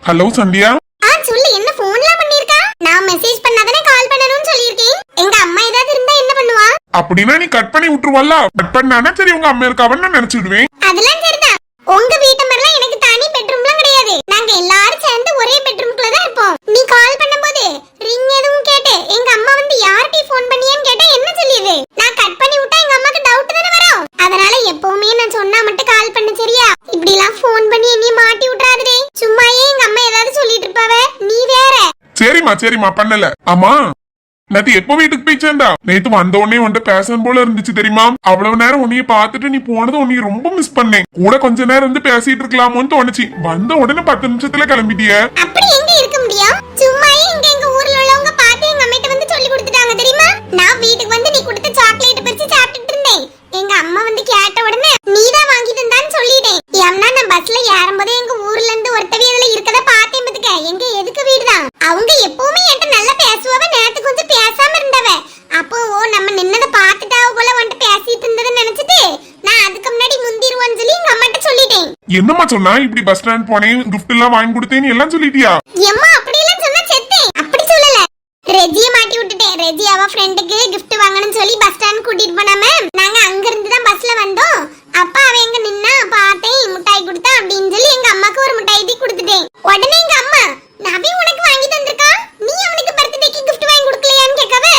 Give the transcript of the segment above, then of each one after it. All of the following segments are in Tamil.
ஹலோ சந்தியா. சொல்லு, என்ன போன்லாம் பண்ணிருக்கா? நான் மெசேஜ் பண்ணாதானே கால் பண்ணனும்னு சொல்லிருக்கேன். எங்க அம்மா ஏதாவது இருந்தா என்ன பண்ணுவா? அப்படினா நீ கட் பண்ணி விட்டுருவல்ல. கட் பண்ணானா சரி உங்க அம்மா இருக்காவன்னு நான் நினைச்சிடுவேன். அதெல்லாம் சரிதான். உங்க வீட்டு மாதிரிலாம் எனக்கு தனி பெட்ரூம்லாம் கிடையாது. நாங்க எல்லாரும் சேர்ந்து ஒரே பெட்ரூம்க்குள்ள தான் இருப்போம். நீ கால் பண்ணும்போது ரிங் எதுவும் கேட்டு எங்க அம்மா வந்து யார்ட்டி ஃபோன் பண்ணியேன்னு கேட்டா என்ன சொல்லியது? நான் கட் பண்ணி விட்டா எங்க அம்மாக்கு டவுட் தானே வரும். அதனால எப்பவுமே நான் சொன்னா மட்டும் கால் பண்ணு, சரியா? இப்படிலாம் ஃபோன் பண்ணி என்னைய மாட்டி விட்றாதே. சும்மாயே எங்க அம்மா ஏதாவது சொல்லிட்டு இருப்பாவே, நீ வேற. சரிமா பண்ணல. ஆமா, நேத்து எப்போ வீட்டுக்கு போய் சேர்ந்தா? நேத்து வந்த உடனே உன்கிட்ட பேசணும் போல இருந்துச்சு தெரியுமா? அவ்வளவு நேரம் உன்னைய பாத்துட்டு நீ போனது உன்னைய ரொம்ப மிஸ் பண்ணேன். கூட கொஞ்ச நேரம் வந்து பேசிட்டு இருக்கலாமோன்னு தோணுச்சு. வந்த உடனே 10 நிமிஷத்துல கிளம்பிட்டிய. அப்படி எங்க இருக்க முடியும்? சும்மாயே எங்க ஊர்ல உள்ளவங்க பார்த்து எங்க அம்மிட்ட வந்து சொல்லி கொடுத்துட்டாங்க தெரியுமா? நான் வீட்டுக்கு வந்து நீ கொடுத்த சாக்லேட் பறிச்சு சாப்பிட்டுட்டு இருந்தேன். எங்க அம்மா வந்து கேட்ட உடனே நீதான் வாங்கிட்டு இருந்தான்னு சொல்லிட்டேன். ஏன்னா நான் பஸ்ல ஏறும்போது எங்க ஊர்ல இருந்து ஒருத்தவி அதுல இருக்கத பார்த்தேன் பாத்துக்க. எங்க எதுக்கு வீடுதான். அவங்க எப்பவுமே என்கிட்ட நல்லா பேசுவாவ. நேத்து கொஞ்சம் பேசாம இருந்தவ. அப்போ நம்ம நின்னத பாத்துட்டாவ போல வந்து பேசிட்டு இருந்ததுன்னு நினைச்சிட்டு நான் அதுக்கு முன்னாடி முந்திருவான்னு சொல்லி எங்க அம்மாட்ட சொல்லிட்டேன். என்னம்மா சொன்னா? இப்படி பஸ் ஸ்டாண்ட் போனேன், கிஃப்ட் எல்லாம் வாங்கி கொடுத்தேன்னு எல்லாம் சொல்லிட்டியா? எம்மா அப்படி எல்லாம் சொன்னா செத்தேன். அப்படி சொல்லல. ரெஜிய மாட்டி விட்டுட்டேன். ரெஜி அவ ஃப்ரெண்டுக்கு கிஃப்ட் வாங்கணும்னு சொல்லி பஸ் ஸ்டாண்ட் கூட்டிட்டு போனாம நாங்க அங்க இருந்து தான் பஸ்ல வந்தோம். அப்பா அவ எங்க நின்னா பார்த்தேன், முட்டாய் கொடுத்தா அப்படின்னு சொல்லி எங்க அம்மாக்கு ஒரு முட்டாய் தீ கொடுத்துட்டேன். உடனே எங்க அம்மா, நபி உனக்கு வாங்கி தந்திருக்கா, நீ அவனுக்கு பர்த்டேக்கு கிஃப்ட் வாங்கி கொடுக்கலையான்னு கேட்கவே.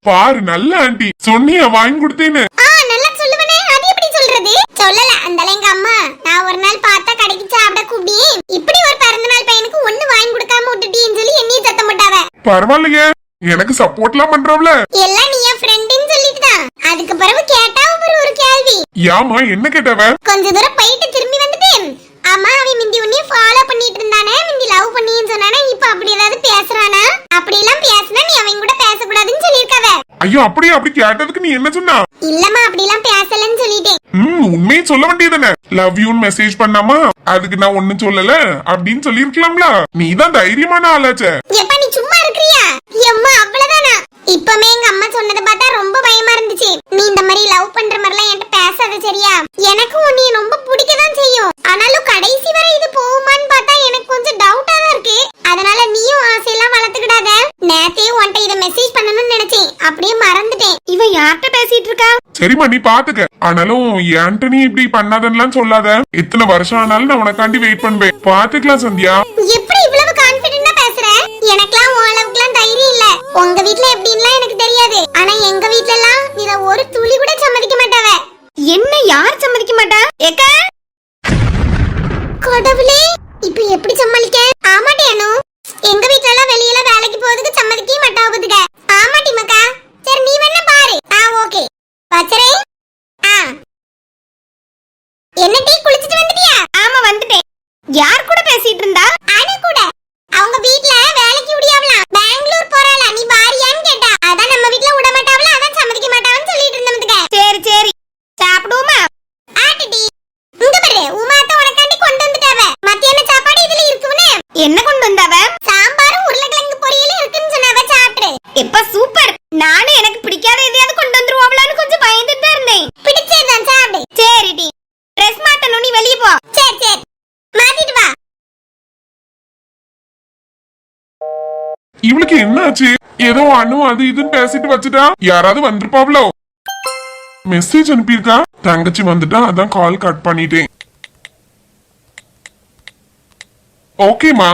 பாரு நல்ல ஆண்டி, சொன்னியா வாங்கி கொடுத்தேன்னு? நல்லா சொல்லுவனே. அது எப்படி சொல்றது? சொல்லல. அந்தால எங்க அம்மா நான் ஒரு நாள் பார்த்தா கடைக்கு சாப்பிட கூப்பிடியே, இப்படி ஒரு பிறந்த நாள் பையனுக்கு ஒண்ணு வாங்கி கொடுக்காம விட்டுட்டீன்னு சொல்லி என்னைய சத்தம் போட்டாவ. பரவாயில்லையே, எனக்கு சப்போர்ட்லாம் பண்றவள. எல்லாம் நீ என் ஃப்ரெண்ட்னு சொல்லிட்டுதான். அதுக்கு பிறகு கேட்டா ஒரு கேள்வி. யாமா என்ன கேட்டவ? கொஞ்ச தூரம் போயிட்டு திரும்பி வந்துட்டேன். அம்மா அவன் மிந்தி உன்னைய ஃபாலோ பண்ணிட்டு இருந்தானே, மிந்தி லவ் பண்ணின்னு சொன்னானே, இப்ப அப்படி ஏதாவது பேசுறானா? அப்படி எல்லாம் பேசினா நீ அவன் கூட பேசக்கூடாதுன்னு சொல்லிருக்காவ. ஐயோ அப்படியே? அப்படி கேட்டதுக்கு நீ என்ன சொன்னா? இல்லம்மா அப்படி எல்லாம் பேசலன்னு சொல்லிட்டேன். உண்மையை சொல்ல வேண்டியதானே? லவ் யூன்னு மெசேஜ் பண்ணாமா அதுக்கு நான் ஒண்ணும் சொல்லல அப்படின்னு சொல்லிருக்கலாம்ல. நீதான் தைரியமான ஆளாச்சே. எப்ப நீ சும்மா இருக்கறியா? எம்மா அவ்வளவுதானா? இப்பமே எங்க அம்மா சொன்னத பார்த்தா ரொம்ப பயமா இருந்துச்சு. நீ இந்த மாதிரி லவ் பண்ற மாதிரிலாம் என்கிட்ட பேசாத, சரியா? எனக்கு உன்னை ரொம்ப பிடிக்கதான் செய்யும். ஆனாலும் கடைசி வரை இது போகுமான்னு பார்த்தா எனக்கு கொஞ்சம் டவுட்டா தான் இருக்கு. அதனால நீயும் ஆசையெல்லாம் வளர்த்துக்கிடாத. நேத்தே உன்கிட்ட இத மெசேஜ் பண்ணணும்னு நினைச்சேன், அப்படியே மறந்துட்டேன். இவ யார்கிட்ட பேசிட்டு இருக்கா? சரிம்மா நீ பாத்துக்க. ஆனாலும் ஏன்ட்ட நீ இப்படி பண்ணாதன்னு சொல்லாத. இத்தனை வருஷம் ஆனாலும் நான் உனக்காண்டி வெயிட் பண்ணுவேன். பாத்துக்கலாம் சந்தியா. எப்படி இவ்வளவு கான்ஃபிடென்ட்டா பேசுற? எனக்குலாம் உன் அளவுக்குலாம் தைரியம் இல்ல. உங்க வீட்ல எப்படின்லாம் எனக்கு தெரியாது. ஆனா எங்க வீட்ல எல்லாம் இத ஒரு துளி கூட சம்மதிக்க மாட்டாவ. என்ன யார் சம்மதிக்க மாட்டா? ஏக்கா கடவுளே, இப்போ எப்படி சமாளிக்க? ஆமாட்டேனோ, எங்க வீட்ல எல்லாம் வெளியில வேலைக்கு போறதுக்கு சம்மதிக்க மாட்டாவுதுங்க. ஆமாட்டி மக்கா. சரி நீ வேணா பாரு. ஓகே வச்சரே. என்ன டீ குளிச்சிட்டு வந்துட்டியா? ஆமா வந்துட்டேன். யார் கூட பேசிட்டு இருந்தா? அனு கூட. அவங்க வீட்ல வேலைக்கு விடியாவலாம், பெங்களூர் போறாளா, நீ வாரியான்னு கேட்டா. அதான் நம்ம வீட்ல விட மாட்டாவல, அதான் சம்மதிக்க மாட்டாவன்னு சொல்லிட்டு இருந்தமதுங்க. சரி சரி சாப்பிடுவோமா? ஆட்டிடி இங்க பாரு, உமாத்த உனக்காண்டி கொண்டு வந்துட்டாவ. மத்தியான சாப்பாடு இதுல இருக்குன்னு. என்ன கொண்டு வந்தாவ? சாம்பாரும் உருளைக்கிழங்கு பொரியலும் இருக்குன்னு சொன்னாவ, சாப்பிடு. எப்ப சூப்பர். நானும் எனக்கு பிடிக்காத எதையாவது கொண்டு வந்துருவாங்களான்னு கொஞ்சம் பயந்துட்டு தான் இருந்தேன். பிடிச்சதுதான் சாப்பிடு. சரிடி. ட்ரெஸ் மாத்தணும், நீ வெளிய போ. சரி சரி மாத்திட்டு வா. இவளுக்கு என்ன ஆச்சு? ஏதோ அணு அது இதுன்னு பேசிட்டு வச்சுட்டா. யாராவது வந்திருப்பாவளோ? மெசேஜ் அனுப்பியிருக்கா. தங்கச்சி வந்துட்டா, அதான் கால் கட் பண்ணிட்டேன். ஓகேமா.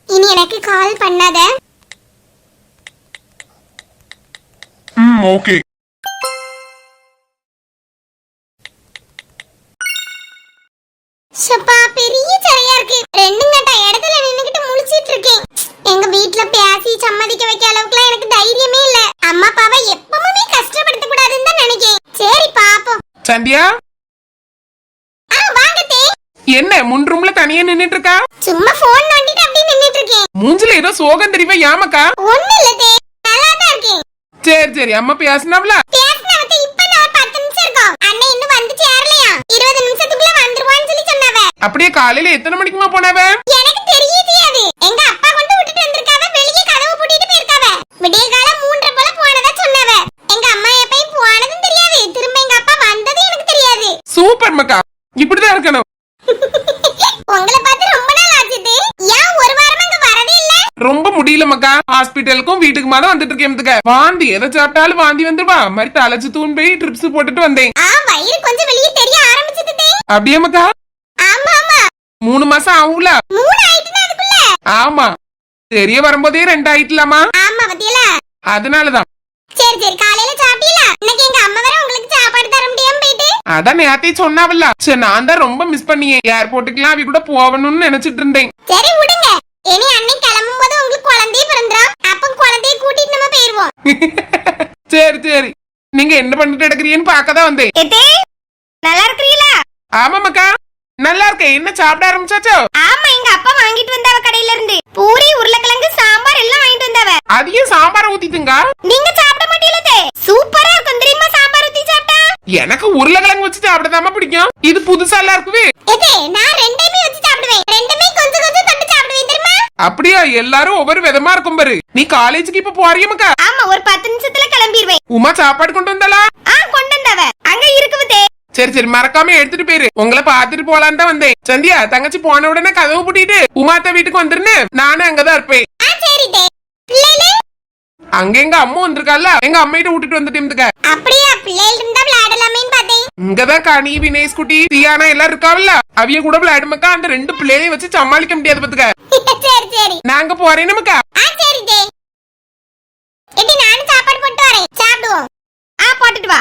இனி எனக்கு கால் பண்ணாத. ஓகே. சப்பா பெரிய சரியா இருக்கு. ரெண்டுங்கட்ட இடத்துல நின்னுக்கிட்டு முழிச்சிட்டு இருக்கேன். எங்க வீட்ல பேசி சம்மதிக்க வைக்க அளவுக்குலாம் எனக்கு தைரியமே இல்ல. அம்மா அப்பாவை எப்பவுமே கஷ்டப்படுத்த கூடாதுன்னு தான் நினைக்கிறேன். சரி பாப்போம். சந்தியா வாங்கத்தே. என்ன முன் ரூம்ல தனியா நின்னுட்டு இருக்கா? சும்மா போன் நோண்டிட்டு அப்படியே நின்னுட்டு இருக்கேன். மூஞ்சில ஏதோ சோகம் தெரியுமா? யாமக்கா? ஒண்ணும் இல்லதே, நல்லா தான் இருக்கேன். சரி சரி அம்மா பேசினாவல? பேசினவத்த இப்பதான் ஒரு 10 நிமிஷம் இருக்கும். அண்ணன் இன்னும் வந்து சேரலையா? 20 நிமிஷத்துக்குள்ள வந்துருவான்னு சொல்லி சொன்னாவ. அப்படியே காலையில எத்தனை மணிக்குமா போனாவ? எனக்கு தெரியாது. எங்க அப்பா கொண்டு விட்டுட்டு வந்திருக்காவ. வெளியே கதவு பூட்டிட்டு போயிருக்காவ. விடிய காலம் 3:30 போல போனதா சொன்னாவ. எங்க அம்மா எப்பயும் போனதும் தெரியாது, திரும்ப எங்க அப்பா வந்ததும் எனக்கு தெரியாது. சூப்பர் மக்கா, இப்படிதான் இருக்கணும். முடியலமாக்கா. ஹாஸ்பிட்டலுக்கும் வீட்டுக்குமா தான் வந்துட்டு இருக்கேன். வாந்தி எதை சாப்பிட்டாலும் வாந்தி வந்துருவா. மாதிரி தலைச்சு தூண் போய் ட்ரிப்ஸ் போட்டுட்டு வந்தேன். வயிறு கொஞ்சம் வெளியே தெரிய ஆரம்பிச்சது. அப்படியேமாக்கா? ஆமா ஆமா 3 மாசம் ஆகும்ல. 3 ஆயிட்டுனா அதுக்குள்ள. ஆமா தெரிய வரும்போதே 2 ஆயிட்டலாமா. ஆமா பத்தியல. அதனாலதான். சரி சரி காலையில சாப்பிட்டீல? இன்னைக்கு எங்க அம்மா வேற உங்களுக்கு சாப்பாடு தர முடியாம போயிட்டு. அதான் நேத்தே சொன்னாவல்ல. சரி நான் தான் ரொம்ப மிஸ் பண்ணியே. ஏர்போர்ட்டுக்குலாம் அவ கூட போகணும்னு நினைச்சிட்டு இருந்தேன். சரி விடுங்க. இனி அன்னைக்கு கிளம்பும் போது உங்களுக்கு குழந்தையே பிறந்துரும். அப்ப குழந்தையை கூட்டிட்டு நம்ம போயிருவோம். சரி சரி நீங்க என்ன பண்ணிட்டு எடுக்கிறீன்னு பார்க்கதான் வந்தேன். நல்லா இருக்கிறீங்களா? ஆமாமாக்கா நல்லா இருக்கேன். என்ன சாப்பிட ஆரம்பிச்சாச்சோ? ஆமா எங்க அப்பா வாங்கிட்டு வந்தாவ கடையில இருந்து. பூரி உருளைக்கிழங்கு சாம்பார் எல்லாம் வாங்கிட்டு வந்தாவ. அதையும் சாம்பார் ஊத்திட்டுங்க. நீங்க சாப்பிட மாட்டீங்களே? சூப்பரா இருக்கும் தெரியுமா சாம்பார் ஊத்தி சாப்பிட்டா? எனக்கு உருளைக்கிழங்கு வச்சு சாப்பிடதாமா பிடிக்கும். இது புதுசா எல்லாம் இருக்குவே. நான் ரெண்டையுமே வச்சு சாப்பிடுவேன். ரெண்டுமே கொஞ்சம் கொஞ்சம் தொட்டு சாப்பிடுவேன் தெரியுமா? அப்படியா? எல்லாரும் ஒவ்வொரு விதமா இருக்கும் பாரு. நீ காலேஜுக்கு இப்ப போறியமாக்கா? ஆமா ஒரு 10 நிமிஷத்துல கிளம்பிடுவேன். உமா சாப்பாடு கொண்டு வந்தாளா? கொண்டு வந்தாவ. அங்க இருக்குதே. சரி சரி மறக்காம எடுத்துட்டு போயிரு. உங்களை பாத்துட்டு போலான்னு தான் வந்தேன். சந்தியா தங்கச்சி போன உடனே கதவு பூட்டிட்டு உமாத்த வீட்டுக்கு வந்துருன்னு. நானும் அங்கதான் இருப்பேன். அங்க எங்க அம்மா வந்திருக்கால. எங்க அம்மையிட்ட விட்டுட்டு வந்துட்டு. அப்படியே பிள்ளைகள் இருந்தா விளையாடலாமேன்னு பார்த்தேன். இங்கதான் கனி வினேஷ் குட்டி தியானா எல்லாம் இருக்காவல்ல. அவிய கூட விளையாடுமக்கா. அந்த 2 பிள்ளைகளையும் வச்சு சமாளிக்க முடியாது பாத்துக்க. சரி சரி நாங்க போறேன் நமக்கா. சரி தே. நானும் சாப்பாடு போட்டு வரேன். சாப்பிடுவோம். போட்டுட்டு வா.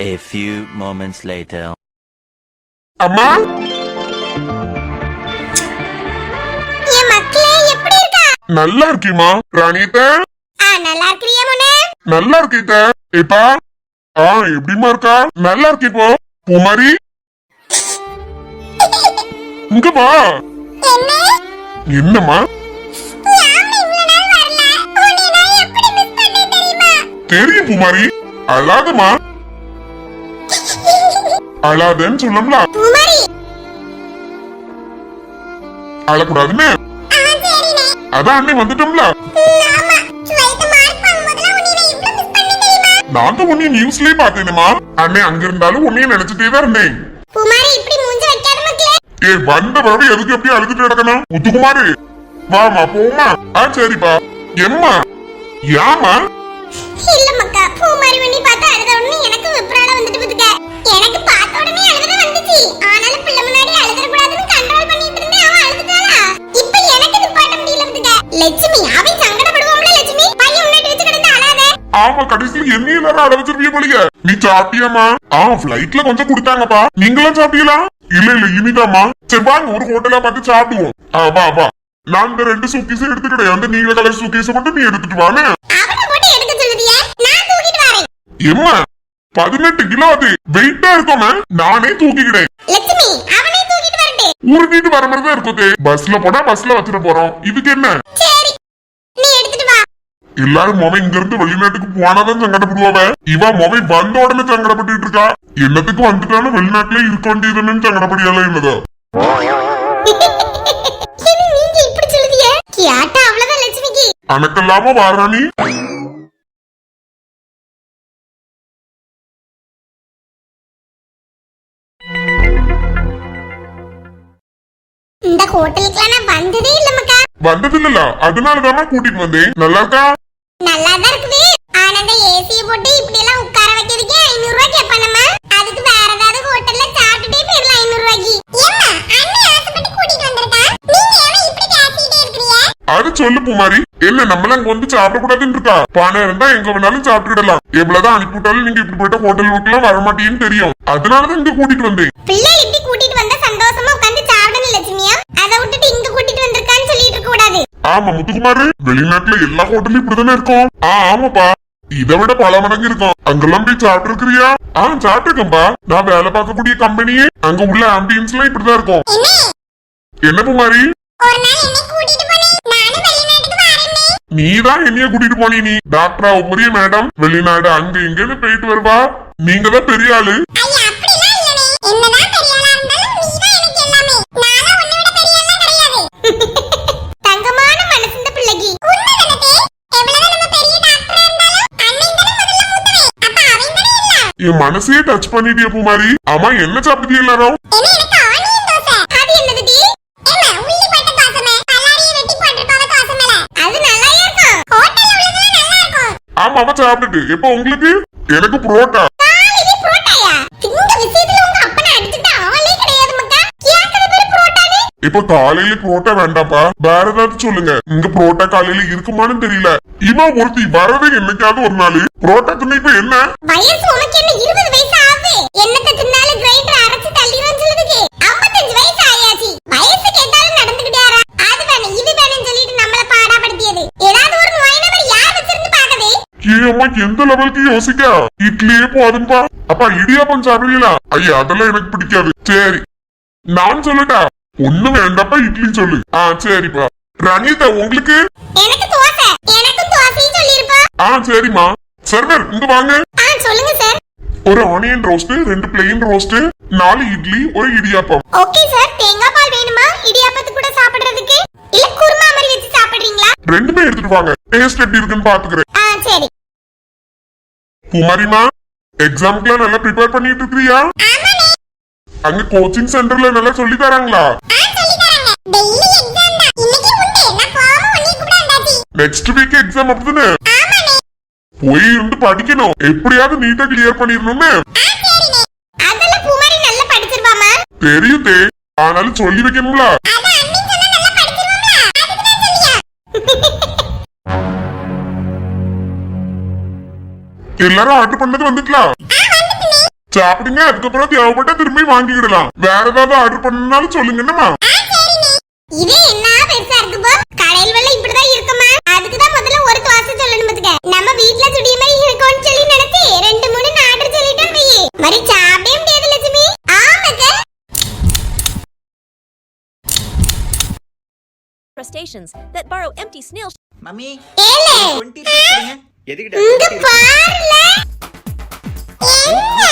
A few moments later. அம்மா என் மக்களே எப்படி இருக்கா? நல்லா இருக்கீமா ராணியத்த? நல்லா இருக்கறியா மோனே? நல்லா இருக்கீங்க. ஏப்பா எப்படிமா இருக்கா? நல்லா இருக்கீப்போ. பூமாரி இங்க வா. என்னம்மா? தெரியும் பூமாரி. அழாதமா. அழாதன்னு சொல்லம்ல. அழக்கூடாதுன்னு அதான் அண்ணே வந்துட்டோம்ல. நான் தான் உன்னைய நியூஸ்லயே பார்த்தேனேமா. அண்ணே அங்க இருந்தாலும் உன்னைய நினைச்சிட்டே தான் இருந்தேன். வந்த பிறகு எதுக்கு எப்படி அழுதுட்டு கிடக்கணும்? முத்துக்குமாரு வாமா போமா. சரிப்பா. எம்மா யாமா? இல்ல மக்கா பூமாரி பண்ணி பார்த்தா அழுத உடனே எனக்கு விப்ரால வந்துட்டு புதுக்க. எனக்கு பார்த்த உடனே அழுத வந்துச்சு. ஆனாலும் பிள்ளை முன்னாடி அழுதற கூடாதுன்னு கண்ட்ரோல் பண்ணிட்டு இருந்தேன். அவ அழுதுட்டாளா? இப்போ எனக்கு நிப்பாட்ட முடியல புதுக்க. லட்சுமி அவன் சங்கடப்படுவாம்ல லட்சுமி. பையன் முன்னாடி வச்சு கிடந்து அழாத. ஆமா கடைசில என்ன எல்லாரும் அழ வச்சிருப்பீங்க போலீங்க. நீ சாப்பிட்டியாமா? ஃப்ளைட்ல கொஞ்சம் கொடுத்தாங்கப்பா. நீங்களும் சாப்பிட்டீங்களா? இல்ல இல்ல இனிதாமா. சரி வாங்க ஒரு ஹோட்டலா பார்த்து சாப்பிடுவோம். வா வா. நான் இந்த 2 சூட்கேஸ் எடுத்துக்கிட்டேன். அந்த நீல கலர் சூட்கேஸ் மட்டும் நீ எடுத்துட்டு வானே. எம்மா 18 கிலோ அது வெயிட்டா இருக்குமே. நானே தூக்கிக்கிட்டேன். லட்சுமி அவனே தூக்கிட்டு வரட்டே. உருட்டிட்டு வர மாதிரி தான் இருக்குது. பஸ்ல போனா பஸ்ல வச்சிட போறோம். இதுக்கு என்ன? சரி நீ எடுத்துட்டு வா. எல்லாரும் மொபைல் இங்க இருந்து வெளிநாட்டுக்கு போனாதான் சங்கடப்படுவாவ. இவ மொபைல் வந்த உடனே சங்கடப்பட்டு இருக்கா. என்னத்துக்கு வந்துட்டாலும் வெளிநாட்டுல இருக்க வேண்டியதுன்னு சங்கடப்படியால என்னதோ. நீங்க இப்படி சொல்லுதியே. கேட்டா அவ்வளவுதான் லட்சுமிக்கு. அனக்கல்லாம வாராணி. இந்த ஹோட்டலுக்கு நான் வந்ததே இல்ல மக்கா. வந்தது இல்ல. அதனாலதான் கூட்டிட்டு வந்தேன். நல்லா இருக்கா? நல்லா தான் இருக்குது. ஆனா அந்த ஏசிய போட்டு இப்படி எல்லாம் உட்கார வைக்கிறதுக்கு 500 ரூபாய் கேட்பானம்மா. அதுக்கு வேற ஏதாவது ஹோட்டல்ல சாப்பிட்டுட்டே போயிடலாம் 500 ரூபாய்க்கு. ஏம்மா அண்ணி ஆசைப்பட்டு கூட்டிட்டு வந்திருக்கா. நீங்க ஏன் இப்படி பேசிட்டே இருக்கீங்க? அது சொல்லு பூமாரி. என்ன நம்மள அங்க வந்து சாப்பிட கூடாதுன்னு இருக்கா? பணம் இருந்தா எங்க வேணாலும் சாப்பிட்டுடலாம். எவ்வளவுதான் அனுப்பிவிட்டாலும் நீங்க இப்படி போயிட்ட ஹோட்டலுக்குலாம் வர மாட்டீங்கன்னு தெரியும். அதனாலதான் இங்க கூட்டிட்டு வந்தேன். பிள்ளை இப்படி கூட்டிட்டு வந்தா சந்தோஷமா உட்கார்ந்து சாப்பிடணும் லட்சுமியா. அதை விட்டுட்டு இங்க கூட்டிட்டு வந்திருக்கான்னு சொல்லிட்டு இருக்க கூடாது. ஆமா முத்துக்குமாரு. வெளிநாட்டுல எல்லா ஹோட்டலும் இப்படிதானே இருக்கும். ஆமாப்பா. இதை விட பல மடங்கு இருக்கும். அங்கெல்லாம் போய் சாப்பிட்டு இருக்கிறியா? சாப்பிட்டுருக்கேன்பா. நான் வேலை பார்க்கக்கூடிய கம்பெனியே அங்க உள்ள ஆம்பியன்ஸ் எல்லாம் இப்படிதான் இருக்கும். என்ன பூமாரி? ஒரு நாள் என்னை கூட்டிட்டு போனே. நானும் வெளிநாட்டுக்கு வரேனே. நீதான் என்னைய கூட்டிட்டு போனீ. நீ டாக்டரா பெரிய மேடம் வெளிநாடு அங்க இங்கன்னு போயிட்டு வருவா. நீங்க தான் பெரிய ஆளு. ஐயா அப்படிலாம் இல்லனே. என்னதான் பெரிய ஆளா இருந்தாலும் நீதான் எனக்கு எல்லாமே. நானா உன்னை விட பெரிய ஆளா கிடையாது. தங்க என் மனசையே டச் பண்ணிட்டிய பூமாரி. ஆமா என்ன சாப்பிட்டீங்க எல்லாரும்? என்ன எனக்கு ஆனியன் தோசை. அது என்னது டி? ஏமா உள்ளி போட்ட தோசைமே. பல்லாரியை வெட்டி போட்டுருப்பாங்க தோசை மேல. அது நல்லாயே இருக்கும். ஹோட்டல்ல உள்ளதெல்லாம் நல்லா இருக்கும். ஆமா ஆமா சாப்பிட்டுட்டு. இப்போ உங்களுக்கு? எனக்கு புரோட்டா. காலையில புரோட்டாயா? இந்த விஷயத்துல உங்க அப்பனை அடிச்சுட்டு ஆளே கிடையாது மக்கா. கேக்குற பேரு புரோட்டானே. இப்போ காலையில புரோட்டா வேண்டாப்பா, வேற ஏதாவது சொல்லுங்க. இங்க புரோட்டா காலையில இருக்குமான்னு தெரியல. இவன் ஒருத்தி வரவே என்னைக்காவது ஒரு நாள் புரோட்டா தின்னு. இப்ப என்ன வயசு உனக்கு என்ன 20 வயசு ஆகுது? என்னத்த தின்னால கிரைண்டர் அரைச்சு தள்ளிரும் சொல்லுதுக்கு 55 வயசு ஆயாச்சு. வயசு கேட்டாலும் நடந்துக்கிட்டாரா? அது வேணும் இது வேணும்னு சொல்லிட்டு நம்மள பாடாப்படுத்தியது. ஏதாவது ஒரு நோய் நம்பர் யார் வச்சிருந்து பாக்குது? அம்மா எந்த லெவலுக்கு யோசிக்க? இட்லியே போதும்பா. அப்பா இடியாப்பம் சாப்பிடுவீங்களா? ஐயா அதெல்லாம் எனக்கு பிடிக்காது. சரி நான் சொல்லட்டா? ஒண்ணு வேண்டாப்பா, இட்லி சொல்லு. சரிப்பா. ரணிதா உங்களுக்கு? எனக்கு தோசை. எனக்கும் தோசையும் சொல்லிருப்பா. சரிம்மா. சர்வர் இங்க வாங்க. சொல்லுங்க சார். ஒரு onion roast, 2 plain roast, 4 idli, ஒரு இடியாப்பம். Okay sir. தேங்காய் பால் வேணுமா இடியாப்பத்துக்கு கூட சாப்பிடுறதுக்கு? இல்ல குருமா மாதிரி வச்சு சாப்பிடுறீங்களா? ரெண்டுமே எடுத்துட்டு வாங்க. டேஸ்ட் எப்படி இருக்குன்னு பாத்துக்கிறேன். சரி. குமாரிமா எக்ஸாம்க்குலாம் நல்லா ப்ரிப்பேர் பண்ணிட்டு இருக்கறியா? ஆமாண்ணே. அங்க கோச்சிங் சென்டர்ல நல்லா சொல்லி தராங்களா? சொல்லி தராங்க. டெய்லி எக்ஸாம் தான். இன்னைக்கு உண்டு. நான் போகாம உன்னை கூப்பிட வந்தாச்சு. நெக்ஸ்ட் வீக் எக்ஸாம் அப்படிதானே? ஆமாண்ணே. போய் இருந்து படிக்கணும். எப்படியாவது நீட்டா கிளியர் பண்ணிரணும்னு. சரிண்ணே. அதெல்லாம் குமாரி நல்லா படிச்சிருவாமா? தெரியும் தே, ஆனாலும் சொல்லி வைக்கணும்ல. அத அண்ணி சொன்னா நல்லா படிச்சிருவாமா? அதுக்கு தான் சொல்லியா? எல்லாரும் ஆர்டர் பண்ணது வந்துக்கலாம். வந்துட்டேனே. சாப்பிடுங்க, அதுக்கப்புறம் தேவைப்பட்டா திரும்பி வாங்கிக்கிடலாம். வேற ஏதாவது ஆர்டர் பண்ணனாலும் சொல்லுங்கன்னமா. சரிண்ணே. இது என்ன பெருசா இருக்கு போ? கடையில வெள்ள இப்படிதான் இருக்குமா? அதுக்கு தான் முதல்ல ஒரு தோசை சொல்லணும் பாத்துக்க. நம்ம வீட்ல சுடிய மாதிரி இருக்கும்னு சொல்லி நினைச்சு 2 3 ஆர்டர் சொல்லிட்டேன் போய். மாதிரி சாப்பிடவே முடியாது லட்சுமி. ஆமாக்க. crustaceans that borrow empty snail mummy ஏலே. 20 கொடுங்க. எதுக்குடா இங்க பாருல. என்ன?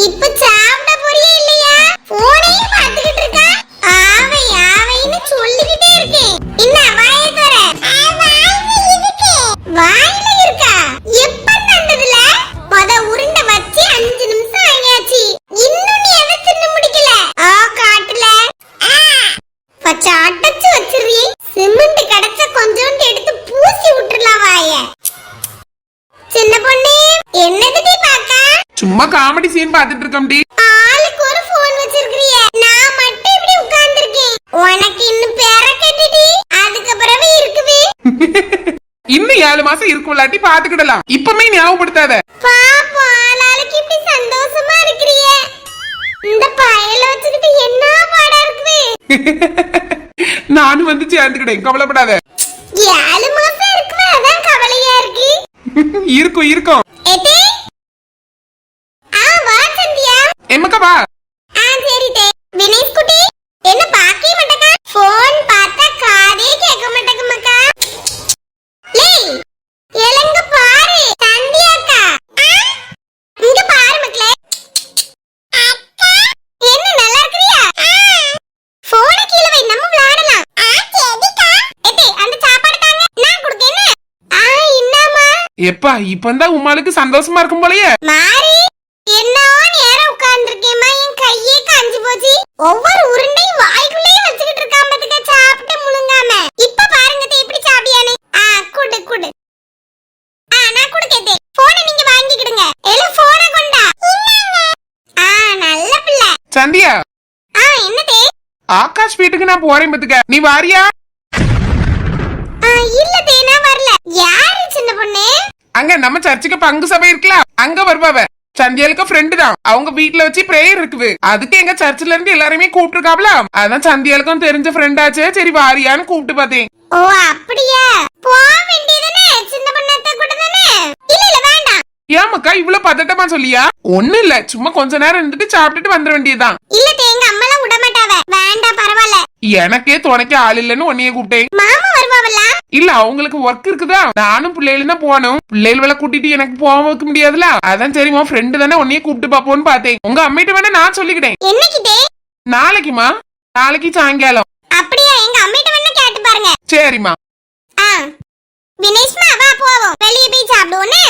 இப்ப சாப்பிட போறியா இல்லையா? போனையும் பார்த்துக்கிட்டு இருக்கா? ஆவைன்னு சொல்லிக்கிட்டே இருக்கேன். என்ன வாயை தர? வாயில இருக்கா? எப்ப தந்ததுல? உருண்டை வச்சு 5 நிமிஷம் ஆயாச்சு. இன்னும் நீ எதை தின்னு முடிக்கல? காட்டுல. பச்சை அடைச்சு வச்சிருக்கீ. சிமெண்ட் கிடைச்ச கொஞ்சோண்டு எடுத்து பூசி விட்டுறலாம் வாய. சின்ன பொண்ணு என்னதுடி பாக்கா? சும்மா காமெடி சீன் பாத்துட்டு இருக்கோம்டி. ஆளுக்கு ஒரு போன் வச்சிருக்கீங்க. நான் மட்டும் இப்படி உட்கார்ந்திருக்கேன். உனக்கு இன்னும் பேர கேட்டுடி. அதுக்கு பிறகு இருக்குவே. இன்னும் 7 மாசம் இருக்கும்லாட்டி பாத்துக்கிடலாம். இப்பமே ஞாபகப்படுத்தாத. பாப்பா ஆளாளுக்கு இப்படி சந்தோஷமா இருக்கிறிய. இந்த பயல வச்சுக்கிட்டு என்ன பாடா இருக்குவே. நானும் வந்து சேர்ந்துக்கிட்டேன், கவலைப்படாத. 7 மாசம் இருக்குவே, அதான் கவலையா இருக்கு. இருக்கும் இருக்கும். எதே? வா சந்தியா. எம்மக்கா வா. சரி தே. வினேஷ் குட்டி என்ன பாக்கவே மாட்டேங்க? போன் பார்த்தா காதே கேட்க மாட்டேங்க மக்கா. லேய் எலங்க பாரு சந்தியா அக்கா. இங்க பாரு மக்களே. அக்கா என்ன நல்லா இருக்கறியா? போன கீழ வை, நம்ம விளையாடலாம். சரிக்கா. எதே அந்த சாப்பாடு தாங்க, நான் குடுக்கேன். என்னம்மா? எப்பா இப்பந்தான் உமாளுக்கு சந்தோஷமா இருக்கும் போலயே. மாறி என்ன நேரம் உட்கார்ந்திருக்கேம்மா, என் கையே காஞ்சு போச்சு. ஒவ்வொரு உருண்டையும் வாய்க்குள்ளேயே வச்சுக்கிட்டு இருக்காம பாத்துக்க, சாப்பிட்டு முழுங்காம. இப்ப பாருங்க தே எப்படி சாப்பிடியானே. குடு குடு. நான் குடுக்கேன். போனை நீங்க வாங்கிக்கிடுங்க. எல போனை கொண்டா. நல்ல பிள்ளை. சந்தியா என்னதே? ஆகாஷ் வீட்டுக்கு நான் போறேன் பாத்துக்க, நீ வாரியா? இல்ல தே, நான் வரல. யாரு சின்ன பொண்ணு? அங்க நம்ம சர்ச்சுக்கு பங்கு சபை இருக்கலாம், அங்க வருவாவ. சந்தியாளுக்கு ஃப்ரெண்டு தான். அவங்க வீட்டுல வச்சு பிரேயர் இருக்குது. அதுக்கு எங்க சர்ச்சில இருந்து எல்லாருமே கூப்பிட்டுருக்காப்ல. அதான் சந்தியாளுக்கும் தெரிஞ்ச ஃப்ரெண்டாச்சே, சரி வாரியான்னு கூப்பிட்டு பார்த்தேன். ஓ அப்படியா? போக வேண்டியதுதானே சின்ன பொண்ணத்த கூட தானே? இல்ல வேண்டாம். ஏமாக்கா இவ்வளவு பதட்டமா சொல்லியா? ஒண்ணு இல்ல, சும்மா கொஞ்ச நேரம் இருந்துட்டு சாப்பிட்டுட்டு வந்துட வேண்டியதுதான். இல்ல தேங்க அம்மாலாம் விட மாட்டாவ. வேண்டாம் பரவாயில்ல. எனக்கே துணைக்கு ஆள் இல்லன்னு உன்னைய கூப்பிட்டேன். மாமா வருவாவல்ல? இல்ல அவங்களுக்கு ஒர்க் இருக்குதா, நானும் பிள்ளைகளும் தான் போகணும். பிள்ளைகளை கூட்டிட்டு எனக்கு போக வைக்க முடியாதுல, அதான் சரி உன் ஃப்ரெண்டு தானே உன்னைய கூப்பிட்டு பாப்போன்னு பார்த்தேன். உங்க அம்மிட்ட வேணா நான் சொல்லிக்கிட்டேன். என்னைக்கிட்டே? நாளைக்குமா? நாளைக்கு சாயங்காலம். அப்படியா? எங்க அம்மிட்ட வேணா கேட்டு பாருங்க. சரிம்மா. வினேஷ்மா வா போவோம், வெளியே போய் சாப்பிடுவோன்னு.